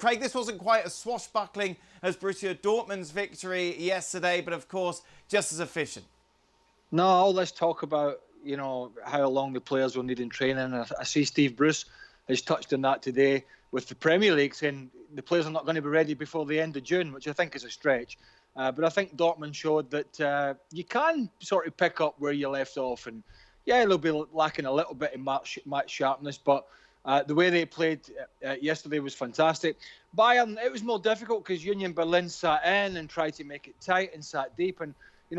Craig, this wasn't quite as swashbuckling as Borussia Dortmund's victory yesterday, but of course, just as efficient. No, all this talk about, how long the players will need in training. I see Steve Bruce has touched on that today with the Premier League, saying the players are not going to be ready before the end of June, which I think is a stretch. But I think Dortmund showed that you can sort of pick up where you left off. And yeah, they'll be lacking a little bit in match sharpness, but the way they played yesterday was fantastic. Bayern, it was more difficult because Union Berlin sat in and tried to make it tight and sat deep. And,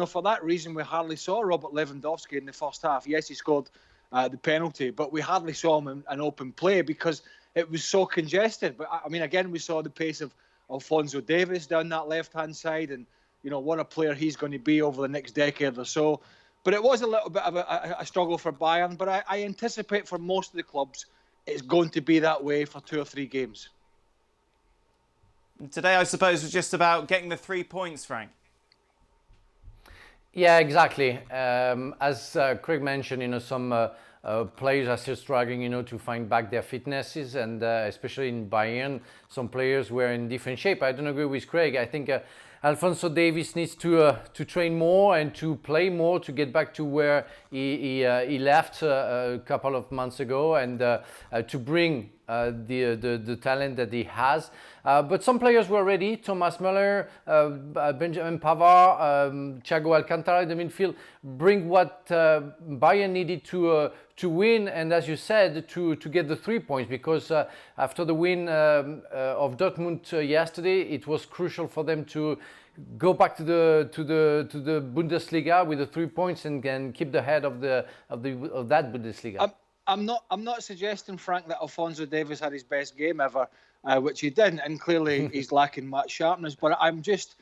for that reason, we hardly saw Robert Lewandowski in the first half. Yes, he scored the penalty, but we hardly saw him in open play because it was so congested. But, again, we saw the pace of Alphonso Davies down that left-hand side and, what a player he's going to be over the next decade or so. But it was a little bit of a struggle for Bayern. But I anticipate for most of the clubs, it's going to be that way for 2 or 3 games. Today, I suppose, was just about getting the 3 points, Frank. Yeah, exactly. As Craig mentioned, some players are still struggling, to find back their fitnesses, and especially in Bayern, some players were in different shape. I don't agree with Craig. I think Alphonso Davies needs to train more and to play more to get back to where he left a couple of months ago, and to bring the talent that he has. But some players were ready. Thomas Müller, Benjamin Pavard, Thiago Alcantara in the midfield bring what Bayern needed to win, and as you said, to get the 3 points, because after the win of Dortmund yesterday, it was crucial for them to go back to the Bundesliga with the 3 points and keep the head of that Bundesliga. I'm not suggesting, Frank, that Alphonso Davies had his best game ever, which he didn't, and clearly he's lacking match sharpness. But I'm just,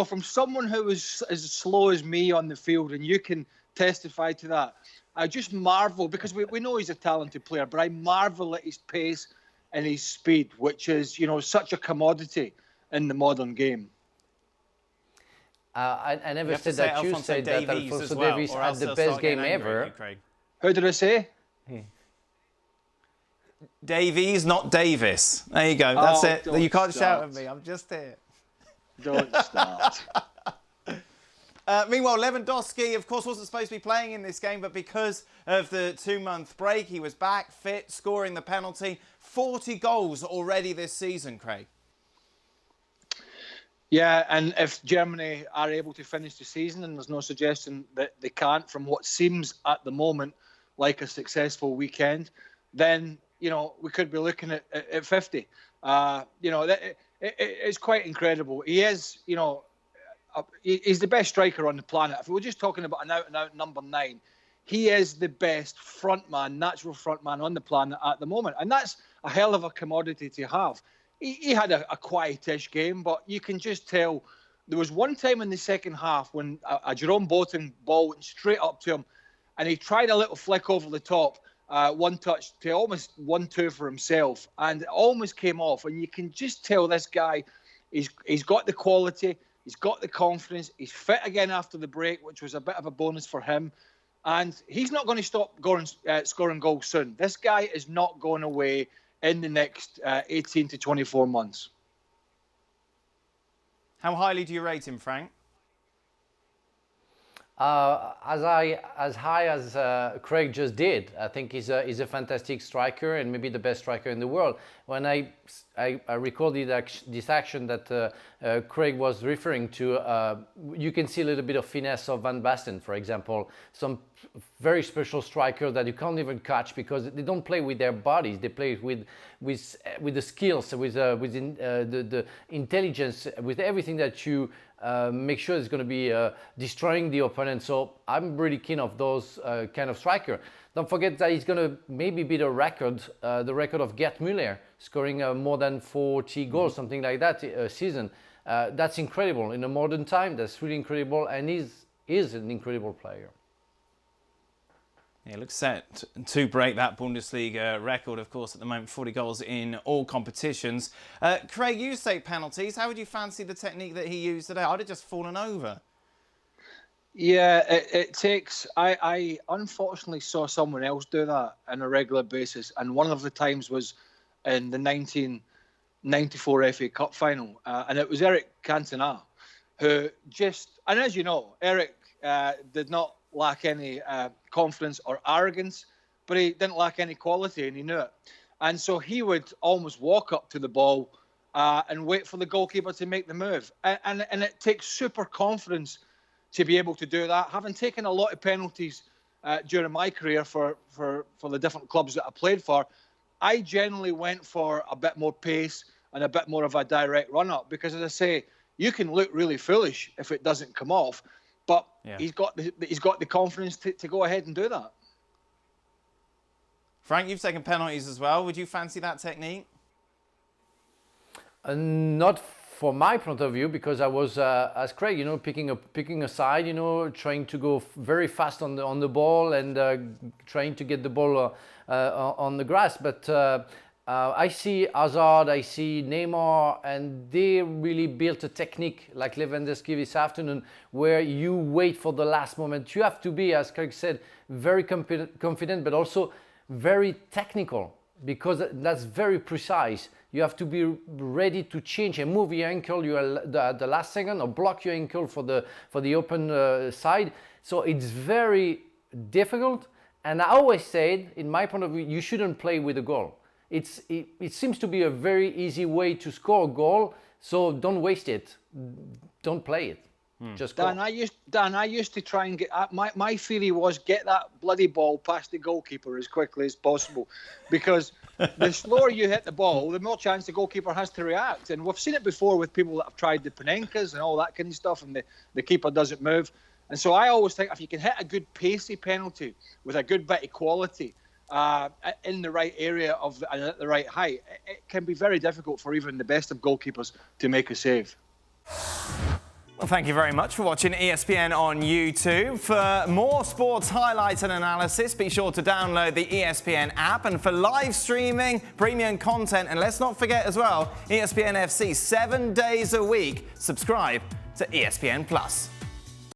from someone who is as slow as me on the field, and you can testify to that, I just marvel, because we know he's a talented player, but I marvel at his pace and his speed, which is, such a commodity in the modern game. I never said that. You said that Alphonso Davies had the best game ever. Who did I say? Davies, not Davis. There you go. That's it. You can't shout at me. I'm just here. Don't start. Meanwhile, Lewandowski, of course, wasn't supposed to be playing in this game, but because of the 2-month break, he was back, fit, scoring the penalty. 40 goals already this season, Craig. Yeah, and if Germany are able to finish the season, and there's no suggestion that they can't from what seems at the moment like a successful weekend, then, we could be looking at 50. It's quite incredible. He is, he's the best striker on the planet. If we were just talking about an out-and-out number 9, he is the best natural frontman on the planet at the moment. And that's a hell of a commodity to have. He had a quietish game, but you can just tell there was one time in the second half when a Jerome Boateng ball went straight up to him, and he tried a little flick over the top, one touch to almost 1-2 for himself, and it almost came off. And you can just tell this guy, he's got the quality, he's got the confidence, he's fit again after the break, which was a bit of a bonus for him. And he's not going to stop scoring goals soon. This guy is not going away in the next 18 to 24 months. How highly do you rate him, Frank? As high as Craig just did. I think he's a fantastic striker, and maybe the best striker in the world. When I recorded this action that Craig was referring to, you can see a little bit of finesse of Van Basten, for example. Some very special striker that you can't even catch because they don't play with their bodies. They play with the skills, with the intelligence, with everything that you make sure it's going to be destroying the opponent. So I'm really keen of those kind of striker. Don't forget that he's going to maybe beat the record of Gerd Müller, scoring more than 40 goals, something like that a season. That's incredible in a modern time. That's really incredible, and is an incredible player. Yeah, looks set to break that Bundesliga record, of course, at the moment, 40 goals in all competitions. Craig, you say penalties. How would you fancy the technique that he used today? I'd have just fallen over. Yeah, it takes... I unfortunately saw someone else do that on a regular basis, and one of the times was in the '94 FA Cup final, and it was Eric Cantona who and as you know, Eric did not lack any confidence or arrogance, but he didn't lack any quality, and he knew it. And so he would almost walk up to the ball and wait for the goalkeeper to make the move. And it takes super confidence to be able to do that. Having taken a lot of penalties during my career for the different clubs that I played for, I generally went for a bit more pace and a bit more of a direct run-up because, as I say, you can look really foolish if it doesn't come off, but he's got the confidence to go ahead and do that. Frank, you've taken penalties as well. Would you fancy that technique? Not from my point of view, because I was, as Craig, picking a side, trying to go very fast on the ball and trying to get the ball on the grass. But I see Hazard, I see Neymar, and they really built a technique like Lewandowski this afternoon, where you wait for the last moment. You have to be, as Craig said, very confident, but also very technical, because that's very precise. You have to be ready to change and move your ankle at the last second, or block your ankle for the open side. So it's very difficult. And I always said, in my point of view, you shouldn't play with a goal. It seems to be a very easy way to score a goal. So don't waste it. Don't play it. Just Dan, I used to try and get my theory was get that bloody ball past the goalkeeper as quickly as possible, because the slower you hit the ball, the more chance the goalkeeper has to react. And we've seen it before with people that have tried the Panenkas and all that kind of stuff, and the keeper doesn't move. And so I always think if you can hit a good pacey penalty with a good bit of quality in the right area and at the right height, it can be very difficult for even the best of goalkeepers to make a save. Well, thank you very much for watching ESPN on YouTube. For more sports highlights and analysis, be sure to download the ESPN app. And for live streaming, premium content, and let's not forget as well, ESPN FC 7 days a week, subscribe to ESPN+.